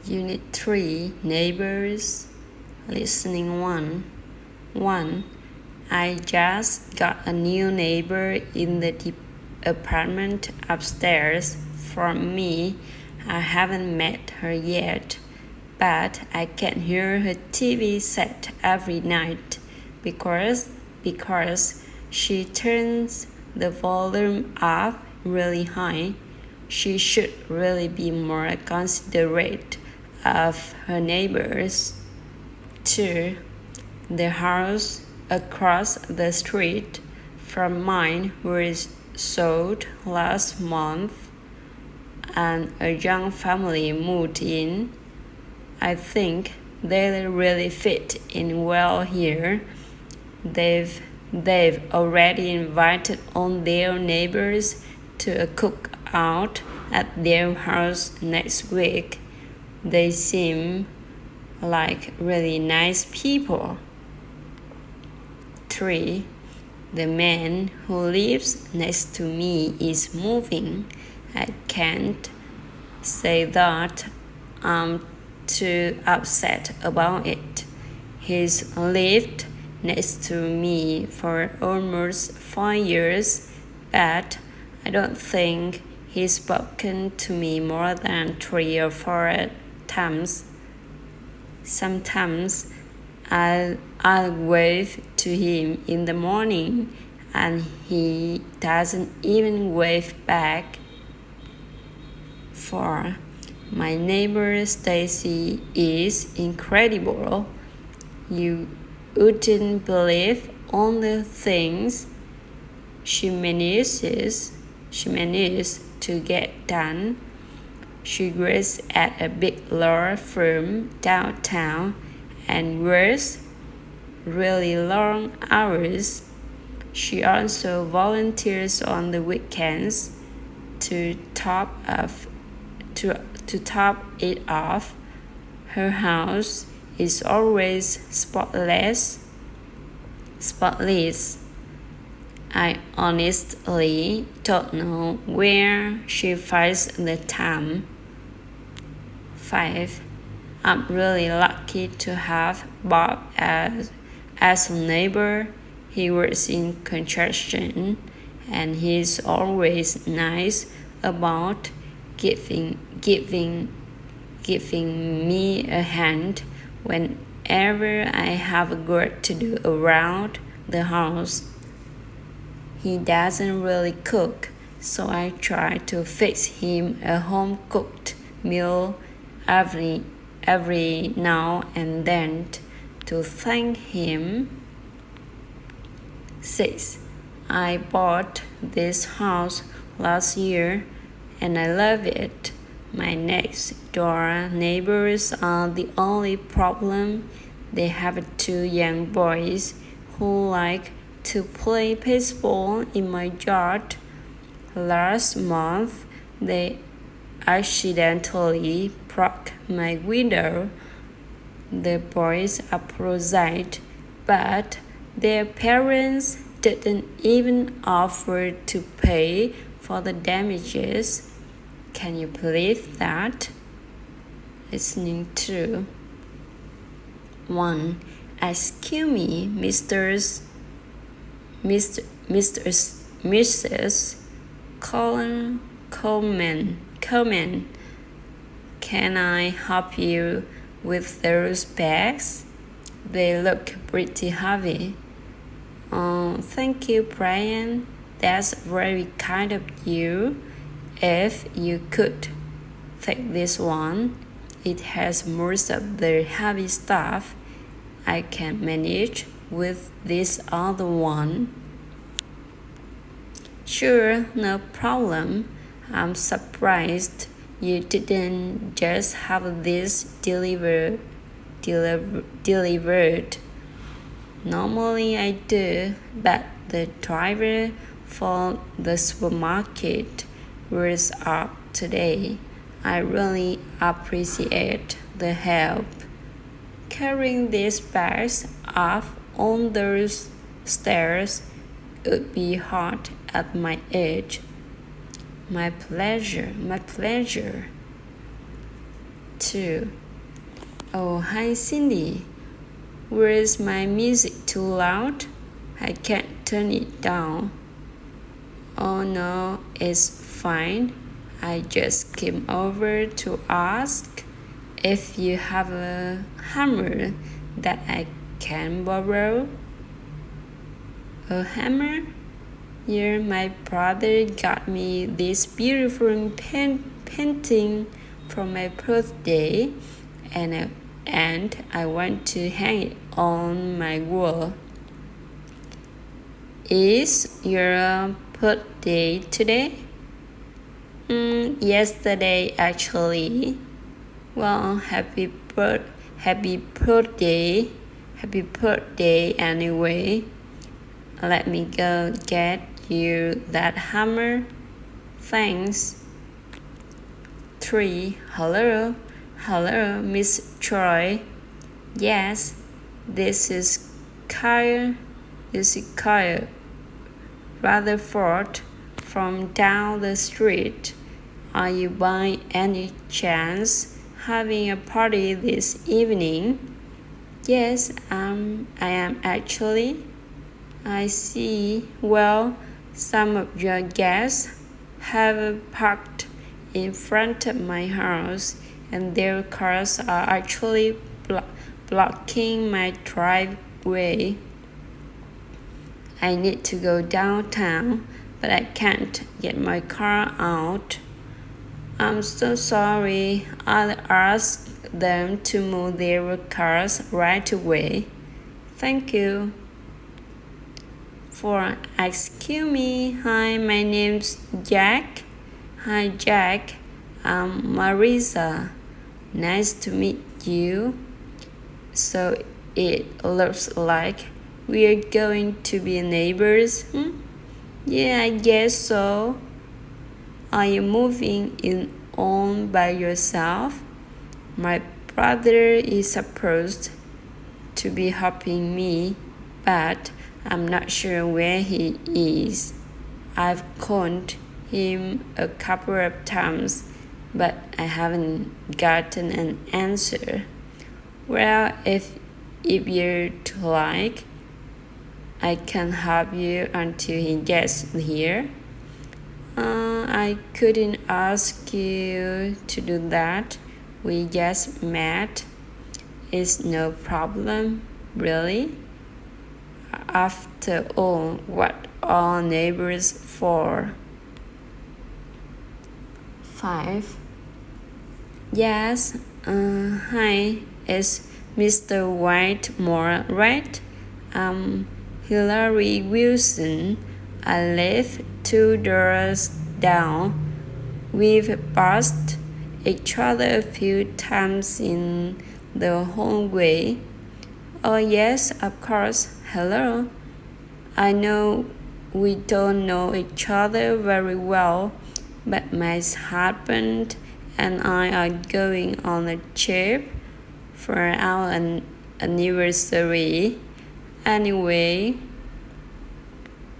Unit 3, Neighbors, Listening 1. 1. I just got a new neighbor in the apartment upstairs from me. I haven't met her yet, but I can hear her TV set every night because she turns the volume up really high. She should really be more considerate of her neighbors. 2. The house across the street from mine was sold last month, and a young family moved in. I think they really fit in well here. They've already invited all their neighbors to a cookout at their house next week. They seem like really nice people. 3. The man who lives next to me is moving. I can't say that I'm too upset about it. He's lived next to me for almost 5 years, but I don't think he's spoken to me more than 3 or 4 times. Sometimes I'll wave to him in the morning and he doesn't even wave back. 4. My neighbor Stacy is incredible. You wouldn't believe all the things she manages to get done. She works at a big law firm downtown and works really long hours. She also volunteers on the weekends. To top it off, her house is always spotless. I honestly don't know where she finds the time. 5. I'm really lucky to have Bob as a neighbor. He works in construction and he's always nice about giving me a hand whenever I have work to do around the house. He doesn't really cook, so I try to fix him a home-cooked meal every now and then to thank him. 6. I bought this house last year and I love it. My next door neighbors are the only problem. They have 2 young boys who like to play baseball in my yard. Last month, they accidentally broke my window. The boys apologized, but their parents didn't even offer to pay for the damages. Can you believe that? Listening to 1. Excuse me, Mrs. Coleman. Can I help you with those bags? They look pretty heavy. Thank you, Brian. That's very kind of you. If you could take this one, it has most of the heavy stuff. I can manage with this other one. Sure, no problem. I'm surprised you didn't just have this delivered. Normally I do, but the driver for the supermarket was up today. I really appreciate the help. Carrying these bags up on those stairs would be hard at my age. My pleasure. 2. Oh, hi Cindy. Where's my music too loud? I can't turn it down. Oh no, it's fine. I just came over to ask if you have a hammer that I can borrow. A hammer? Yeah, my brother got me this beautiful painting for my birthday, and I want to hang it on my wall. Is your birthday today? Yesterday actually. Well, happy birthday anyway. Let me go get you that hammer. Thanks. 3. Hello, Miss Troy. Yes, this is Kyle Rutherford from down the street. Are you by any chance having a party this evening? Yes, I am actually. I see. Well, some of your guests have parked in front of my house, and their cars are actually blocking my driveway. I need to go downtown, but I can't get my car out. I'm so sorry. I'll ask them to move their cars right away. Thank you. 4. Excuse me. Hi, my name's Jack. Hi, Jack. I'm Marisa. Nice to meet you. So it looks like we're going to be neighbors. Yeah, I guess so. Are you moving in on by yourself? My brother is supposed to be helping me, but I'm not sure where he is. I've called him a couple of times, but I haven't gotten an answer. Well, if you'd like, I can help you until he gets here. I couldn't ask you to do that. We just met. It's no problem, really. After all, what are neighbors for? 5. Yes, hi, it's Mr. Whitemore, right? I'm Hillary Wilson. I live 2 doors down. We've passed each other a few times in the hallway. Oh yes, of course. Hello. I know we don't know each other very well, but my husband and I are going on a trip for our anniversary. Anyway,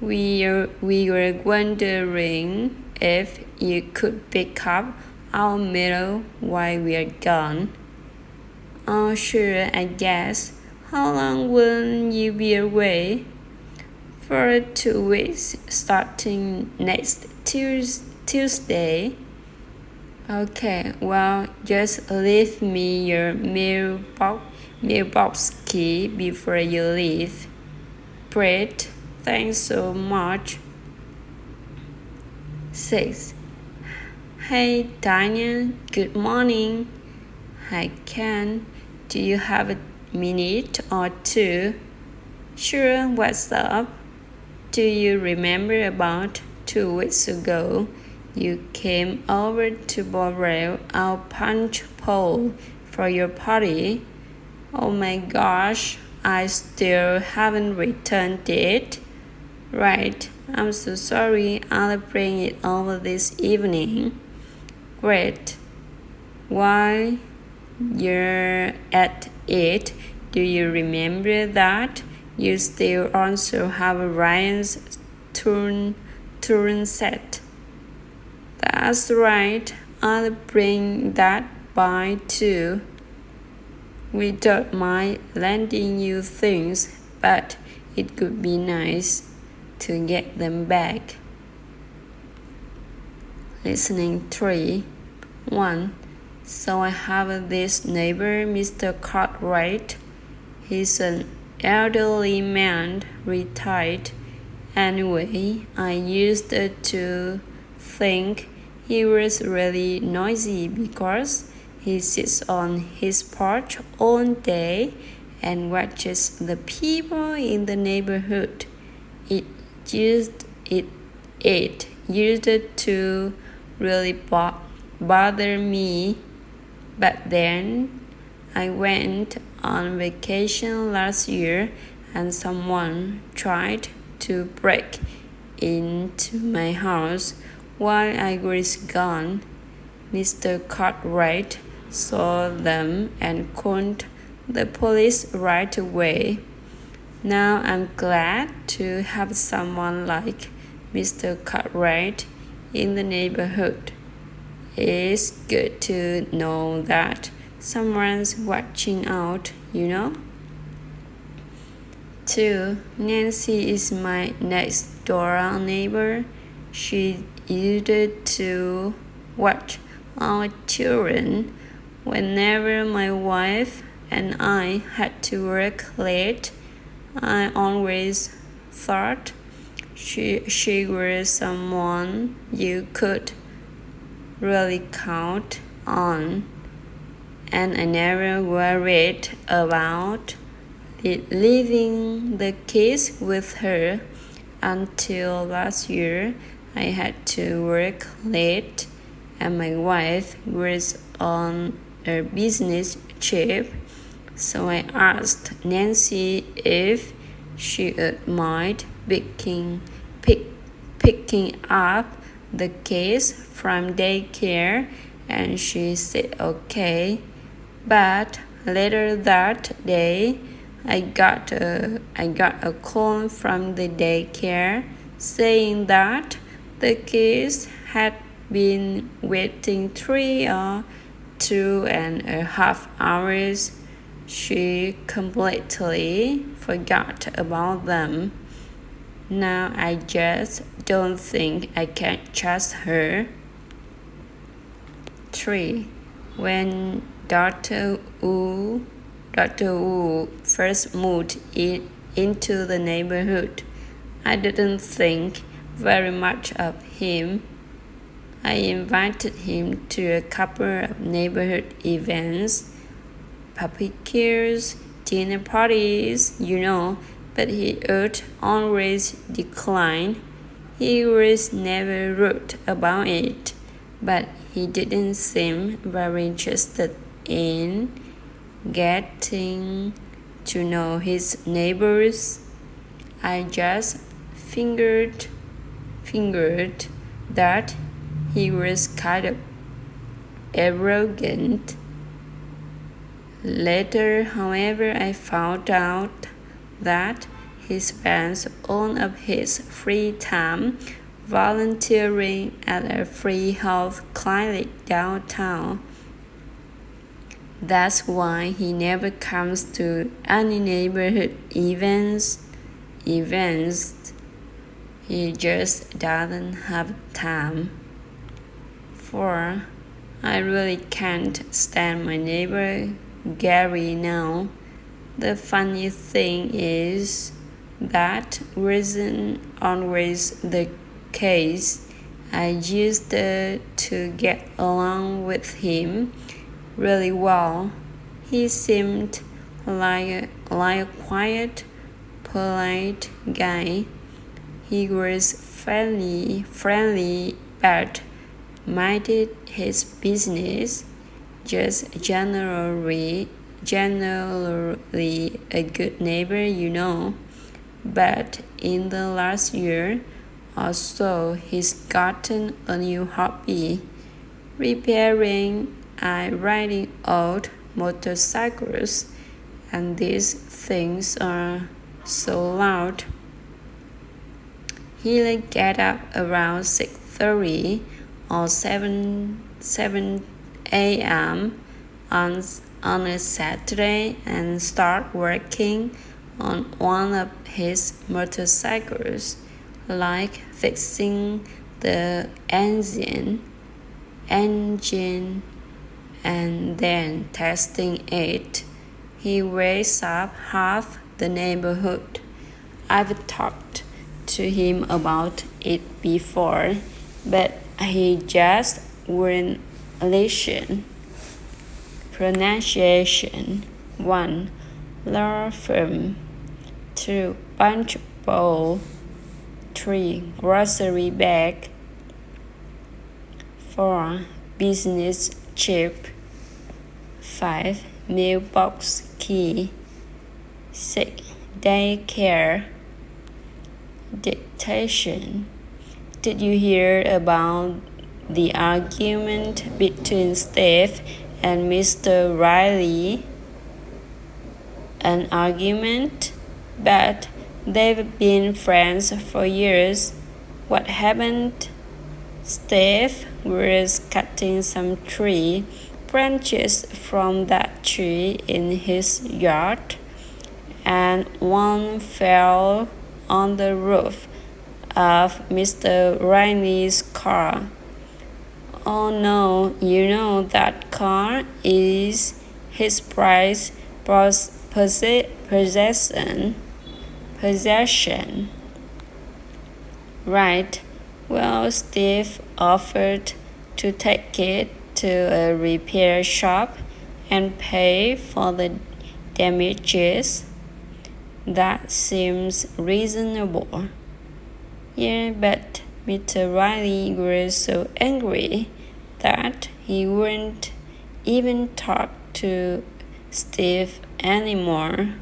we were wondering if you could pick up our meal while we are gone. Oh, sure, I guess. How long will you be away? For 2 weeks, starting next Tuesday. Okay, well, just leave me your mailbox key before you leave. Great, thanks so much. 6. Hey, Daniel, good morning. Hi, Ken. Do you have a minute or two? Sure, what's up? Do you remember about 2 weeks ago, you came over to borrow our punch bowl for your party? Oh my gosh, I still haven't returned it. Right, I'm so sorry. I'll bring it over this evening. Great. While you're at it, do you remember that you still also have Ryan's turn set? That's right. I'll bring that by too. We don't mind lending you things, but it could be nice to get them back. Listening 3. 1. So I have this neighbor, Mr. Cartwright. He's an elderly man, retired. Anyway, I used to think he was really noisy because he sits on his porch all day and watches the people in the neighborhood. It used to really bother me, but then I went on vacation last year and someone tried to break into my house while I was gone. Mr. Cartwright saw them and called the police right away. Now I'm glad to have someone like Mr. Cartwright in the neighborhood. It's good to know that someone's watching out, you know? 2. Nancy is my next door neighbor. She used to watch our children. Whenever my wife and I had to work late, I always thought she was someone you could really count on, and I never worried about leaving the kids with her until last year. I had to work late and my wife was on a business trip, so I asked Nancy if she would mind picking up the kids from daycare, and she said okay. But later that day, I got a call from the daycare saying that the kids had been waiting 3 or 2.5 hours. She completely forgot about them. Now I just don't think I can trust her. 3. When Dr. Wu first moved into the neighborhood, I didn't think very much of him. I invited him to a couple of neighborhood events, barbecures, dinner parties, but he would always decline. He was never rude about it, but he didn't seem very interested in getting to know his neighbors. I just figured that he was kind of arrogant. Later, however, I found out that he spends all of his free time volunteering at a free health clinic downtown. That's why he never comes to any neighborhood events. He just doesn't have time. 4. I really can't stand my neighbor Gary now. The funny thing is that wasn't always the case. I used to get along with him really well. He seemed like a quiet, polite guy. He was friendly, but minded his business. Just generally a good neighbor, But in the last year or so, he's gotten a new hobby, repairing and riding old motorcycles, and these things are so loud. He'll get up around 6:30 or 7 a.m. on a Saturday and start working on one of his motorcycles, like fixing the engine and then testing it. He wakes up half the neighborhood. I've talked to him about it before, but he just wouldn't listen. Pronunciation 1. Law firm 2. Punch bowl 3. Grocery bag 4. Business chip 5. Mailbox key 6. Daycare dictation. Did you hear about the argument between Steve and Mr. Riley? An argument? But they've been friends for years. What happened? Steve was cutting some tree branches from that tree in his yard, and one fell on the roof of Mr. Riley's car. Oh no, you know that car is his prized possession. Right. Well, Steve offered to take it to a repair shop and pay for the damages. That seems reasonable. Yeah, but Mr. Riley was so angry that he wouldn't even talk to Steve anymore.